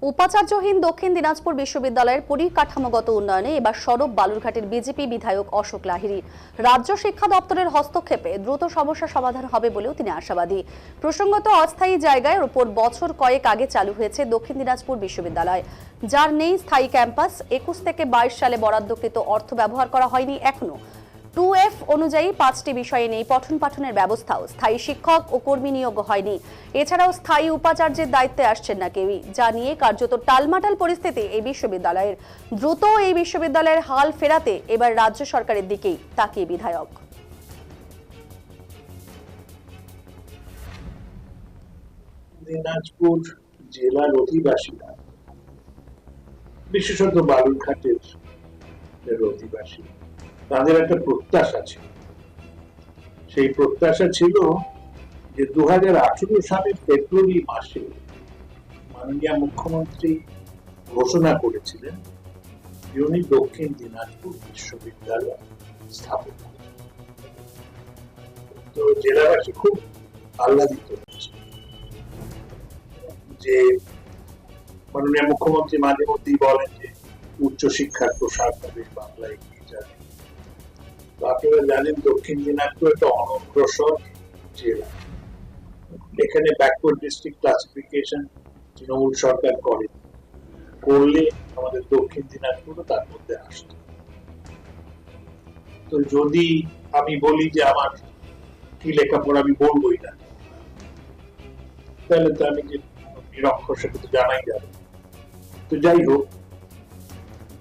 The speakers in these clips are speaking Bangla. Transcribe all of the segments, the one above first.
উপাচার্যহীন দক্ষিণ দিনাজপুর বিশ্ববিদ্যালয়ের পরিকাঠামোগত উন্নয়নে এবার সরব বালুরঘাটের বিজেপি বিধায়ক অশোক লাহিড়ী। রাজ্য শিক্ষা দপ্তরের হস্তক্ষেপে দ্রুত সমস্যা সমাধান হবে বলেও তিনি আশাবাদী। প্রসঙ্গত, অস্থায়ী জায়গার উপর বছর কয়েক আগে চালু হয়েছে দক্ষিণ দিনাজপুর বিশ্ববিদ্যালয়, যার নেই স্থায়ী ক্যাম্পাস। 21 থেকে 22 সালে বরাদ্দকৃত অর্থ ব্যবহার করা হয়নি এখনো। 2F অনুযায়ী 5টি বিষয়ে নেই পঠন পাঠনের ব্যবস্থাও। স্থায়ী শিক্ষক ও কর্মী নিয়োগ হয়নি। এছাড়াও স্থায়ী উপাচার্যের দায়িত্বে আসছেন না কেউই, যা নিয়ে কার্যত টালমাটাল পরিস্থিতি এই বিশ্ববিদ্যালয়ের। দ্রুত এই বিশ্ববিদ্যালয়ের হাল ফেরাতে এবার রাজ্য সরকারের দিকেই তাকিয়ে বিধায়ক। দিনাজপুর জেলার অধিবাসীরা, বিশেষত বালুরঘাটের অধিবাসী, তাদের একটা প্রত্যাশা ছিল। সেই প্রত্যাশা ছিল যে 2018 সালের ফেব্রুয়ারি মাসে মাননীয় মুখ্যমন্ত্রী ঘোষণা করেছিলেন যে উনি দক্ষিণ দিনাজপুর বিশ্ববিদ্যালয় স্থাপন করবেন। তো জেলাবাসী খুব আহ্লাদিত হয়েছে যে মাননীয় মুখ্যমন্ত্রী মাঝে মধ্যেই বলেন যে উচ্চশিক্ষার প্রসার হবে, বাংলা এগিয়ে যাবে। তো আপনারা জানেন দক্ষিণ দিনাজপুর একটা অনগ্রসর জেলা। এখানে ব্যাকওয়ার্ড ডিস্ট্রিক্ট ক্লাসিফিকেশন তৃণমূল সরকার করলে আমাদের দক্ষিণ দিনাজপুরও তার মধ্যে আসত। তো যদি আমি বলি যে আমার কি লেখাপড়া আমি বলবোই না, তাহলে তো আমি যে নিরক্ষর সেটা তো জানাই যাবে। তো যাই হোক,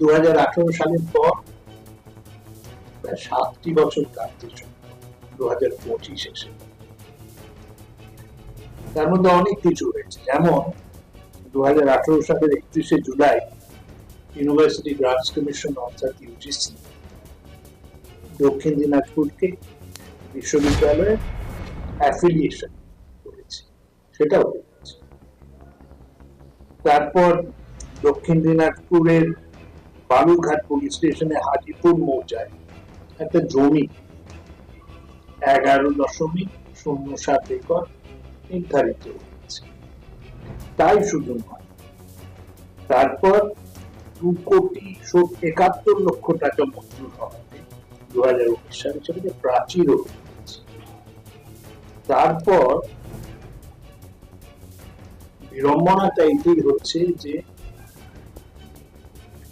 2018 সালের পর প্রায় 7টি বছর কাটতে চলল 2025 এসে। তার মধ্যে অনেক কিছু হয়েছে, যেমন 2018 সালের 31শে জুলাই ইউনিভার্সিটি গ্রান্টস কমিশন অর্থাৎ ইউজিসি দক্ষিণ দিনাজপুরকে বিশ্ববিদ্যালয়ের অ্যাফিলিয়েশন করেছে, সেটাও হয়েছে। তারপর দক্ষিণ দিনাজপুরের বালুরঘাট পুলিশ স্টেশনে হাজিপুর মৌজায় একটা জমি 11.07 একর নির্ধারিত হয়েছে। তাই শুধু নয়, তারপর 2,71,00,000 টাকা মঞ্জুর হওয়াতে 2019 সালে সেটাকে প্রাচীরও হয়েছে। তারপর বিড়ম্বনাটা এটাই হচ্ছে যে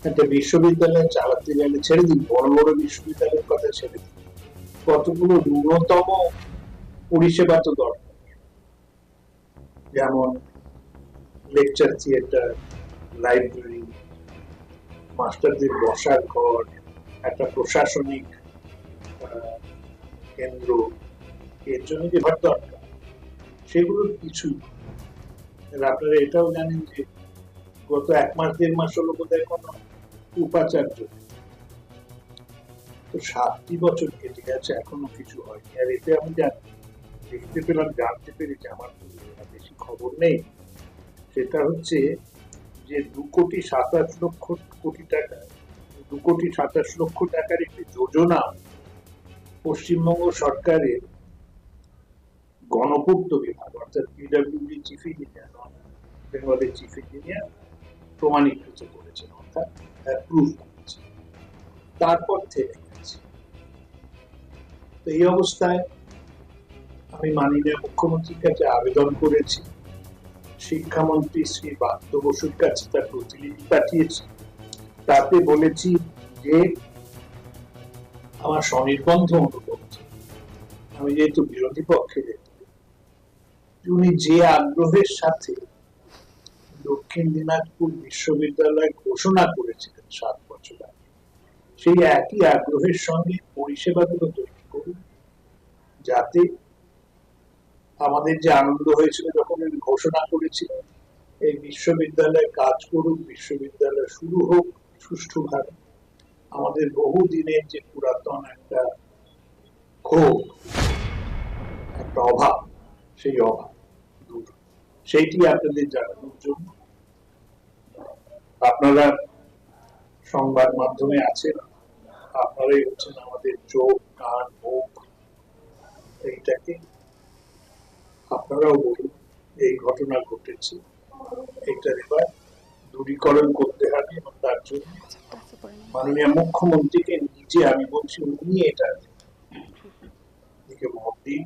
একটা বিশ্ববিদ্যালয় চালাতে গেলে, ছেড়ে দিন বড় বড় বিশ্ববিদ্যালয়ের কথা ছেড়ে দিন, কতগুলো ন্যূনতম পরিষেবা তো দরকার, যেমন লেকচার থিয়েটার, লাইব্রেরি, মাস্টারদের বসার ঘর, একটা প্রশাসনিক কেন্দ্র, এর জন্য যে ঘর দরকার সেগুলোর কিছুই। আপনারা এটাও জানেন যে গত 1 মাস 1.5 মাস হলো বোধহয় কোনো উপাচার্য। তো 7টি বছর কেটে গেছে, এখনো কিছু হয়নি। আর এতে আমি দেখতে পেলাম, জানতে পেরেছি, আমার বেশি খবর নেই, সেটা হচ্ছে যে 2,27,00,000 টাকার একটি যোজনা পশ্চিমবঙ্গ সরকারের গণপূর্ত বিভাগ অর্থাৎ পিডব্লিউডি চিফ ইঞ্জিনিয়ার, বেঙ্গলের চিফ ইঞ্জিনিয়ার প্রমাণীকৃত করেছেন, অর্থাৎ অ্যাপ্রুভ করেছে, তারপর থেমে গেছে। তো এই অবস্থায় আমি মাননীয় মুখ্যমন্ত্রীর কাছে আবেদন করেছি, শিক্ষামন্ত্রী শ্রী ব্রাত্য বসুর কাছে তার প্রতিনিধি পাঠিয়েছি। তাতে বলেছি যে আমার স্বনির্বন্ধ অনুরোধ, আমি যেহেতু বিরোধী পক্ষে, উনি যে আগ্রহের সাথে দক্ষিণ দিনাজপুর বিশ্ববিদ্যালয় ঘোষণা করেছিলেন 7 বছর আগে, সেই একই আগ্রহের সঙ্গে পরিষেবাগুলো তৈরি করুন, যাতে আমাদের যে আনন্দ হয়েছিল যখন উনি ঘোষণা করেছিলেন এই বিশ্ববিদ্যালয় কাজ করুক, বিশ্ববিদ্যালয় শুরু হোক সুষ্ঠুভাবে। আমাদের বহু দিনের যে পুরাতন একটা ক্ষোভ, একটা অভাব, সেই অভাব দূর, সেইটি আপনাদের জানানোর জন্য। আপনারা সংবাদ মাধ্যমে আছেন, আপনারাই হচ্ছেন আমাদের চোখ, কান, মুখ। এইটাকে আপনারাও বলুন এই ঘটনা ঘটেছে, এটা এবার দূরীকরণ করতে হবে এবং তার জন্য মাননীয় মুখ্যমন্ত্রীকে নিজে আমি বলছি উনি এটা দিকে মত দিন।